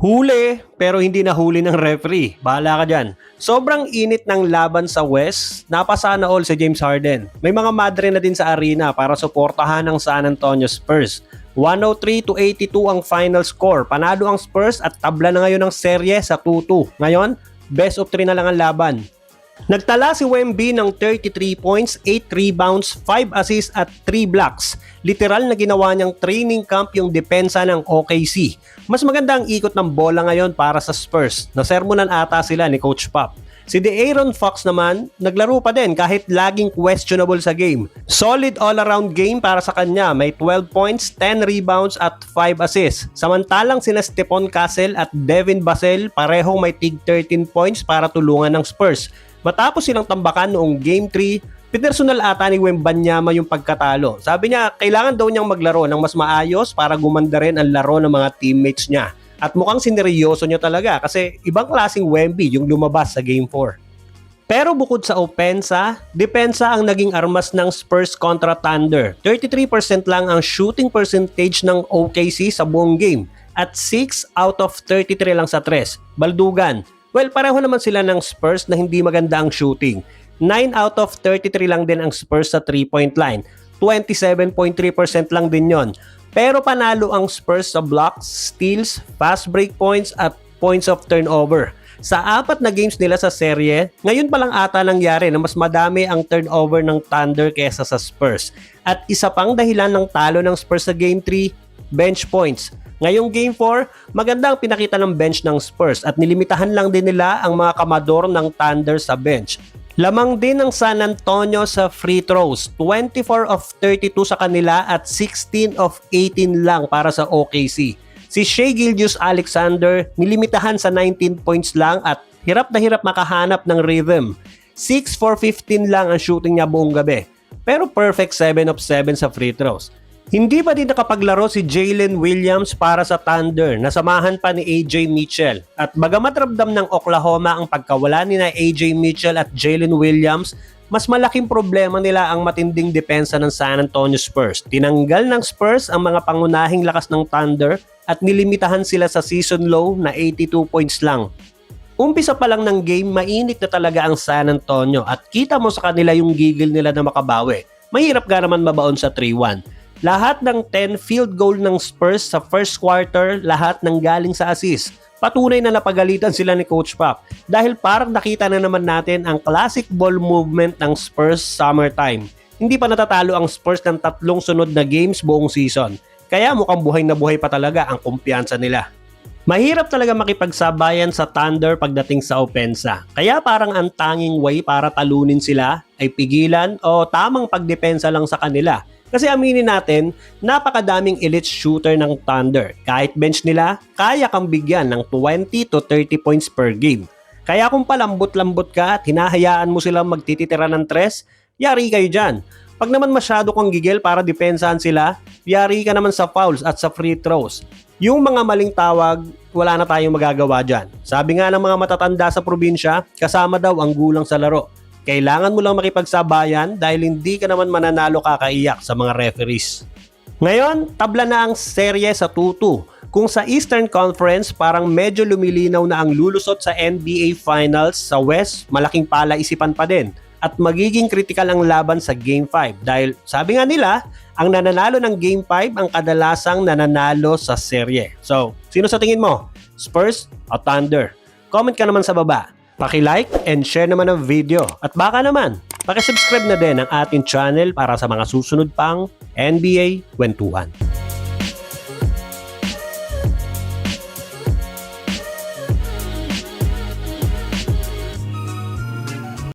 Huli, pero hindi nahuli ng referee. Bahala ka dyan. Sobrang init ng laban sa West. Napasana all si James Harden. May mga madre na din sa arena para suportahan ang San Antonio Spurs. 103-82 ang final score. Panalo ang Spurs at tabla na ngayon ng serye sa 2-2. Ngayon, best of 3 na lang ang laban. Nagtala si Wemby ng 33 points, 8 rebounds, 5 assists at 3 blocks. Literal na ginawa niyang training camp yung depensa ng OKC. Mas maganda ang ikot ng bola ngayon para sa Spurs. Nasermonan ata sila ni Coach Pop. Si De'Aaron Fox naman, naglaro pa din kahit laging questionable sa game. Solid all-around game para sa kanya. May 12 points, 10 rebounds at 5 assists. Samantalang sina Stephon Castle at Devin Vassell parehong may tig 13 points para tulungan ng Spurs. Matapos silang tambakan noong Game 3, pinersonal ata ni Wembanyama yung pagkatalo. Sabi niya, kailangan daw niyang maglaro ng mas maayos para gumanda rin ang laro ng mga teammates niya. At mukhang sineryoso niya talaga kasi ibang klaseng Wemby yung lumabas sa Game 4. Pero bukod sa opensa, depensa ang naging armas ng Spurs kontra Thunder. 33% lang ang shooting percentage ng OKC sa buong game at 6 out of 33 lang sa tres. Baldugan. Well, pareho naman sila ng Spurs na hindi maganda ang shooting. 9 out of 33 lang din ang Spurs sa 3-point line. 27.3% lang din yon. Pero panalo ang Spurs sa blocks, steals, fast break points at points of turnover. Sa 4 na games nila sa serye, ngayon pa lang ata nangyari na mas madami ang turnover ng Thunder kesa sa Spurs. At isa pang dahilan ng talo ng Spurs sa Game 3, bench points. Ngayong Game 4, maganda ang pinakita ng bench ng Spurs at nilimitahan lang din nila ang mga kamador ng Thunder sa bench. Lamang din ng San Antonio sa free throws, 24 of 32 sa kanila at 16 of 18 lang para sa OKC. Si Shai Gilgeous-Alexander nilimitahan sa 19 points lang at hirap na hirap makahanap ng rhythm. 6 for 15 lang ang shooting niya buong gabi, pero perfect 7 of 7 sa free throws. Hindi pa din nakapaglaro si Jalen Williams para sa Thunder, nasamahan pa ni AJ Mitchell. At bagamat ramdam ng Oklahoma ang pagkawala ni na AJ Mitchell at Jalen Williams, mas malaking problema nila ang matinding depensa ng San Antonio Spurs. Tinanggal ng Spurs ang mga pangunahing lakas ng Thunder at nilimitahan sila sa season low na 82 points lang. Umpisa pa lang ng game, mainit na talaga ang San Antonio at kita mo sa kanila yung gigil nila na makabawi. Mahirap ka naman mabaon sa 3-1. Lahat ng 10 field goal ng Spurs sa first quarter, lahat ng galing sa assist. Patunay na napagalitan sila ni Coach Pop dahil parang nakita na naman natin ang classic ball movement ng Spurs summertime. Hindi pa natatalo ang Spurs ng 3 sunod na games buong season. Kaya mukhang buhay na buhay pa talaga ang kumpiyansa nila. Mahirap talaga makipagsabayan sa Thunder pagdating sa opensa. Kaya parang ang tanging way para talunin sila ay pigilan o tamang pagdepensa lang sa kanila. Kasi aminin natin, napakadaming elite shooter ng Thunder. Kahit bench nila, kaya kang bigyan ng 20 to 30 points per game. Kaya kung palambot-lambot ka at hinahayaan mo silang magtititira ng tres, yari kayo dyan. Pag naman masyado kang gigil para depensahan sila, yari ka naman sa fouls at sa free throws. Yung mga maling tawag, wala na tayong magagawa dyan. Sabi nga ng mga matatanda sa probinsya, kasama daw ang gulang sa laro. Kailangan mo lang makipagsabayan dahil hindi ka naman mananalo kakaiyak sa mga referees. Ngayon, tabla na ang serye sa 2-2. Kung sa Eastern Conference, parang medyo lumilinaw na ang lulusot sa NBA Finals, sa West, malaking palaisipan pa din. At magiging critical ang laban sa Game 5 dahil sabi nga nila, ang nananalo ng Game 5 ang kadalasang nananalo sa serye. So, sino sa tingin mo? Spurs o Thunder? Comment ka naman sa baba. Paki-like and share naman ang video. At baka naman, paki-subscribe na din ang ating channel para sa mga susunod pang NBA Kwentuhan.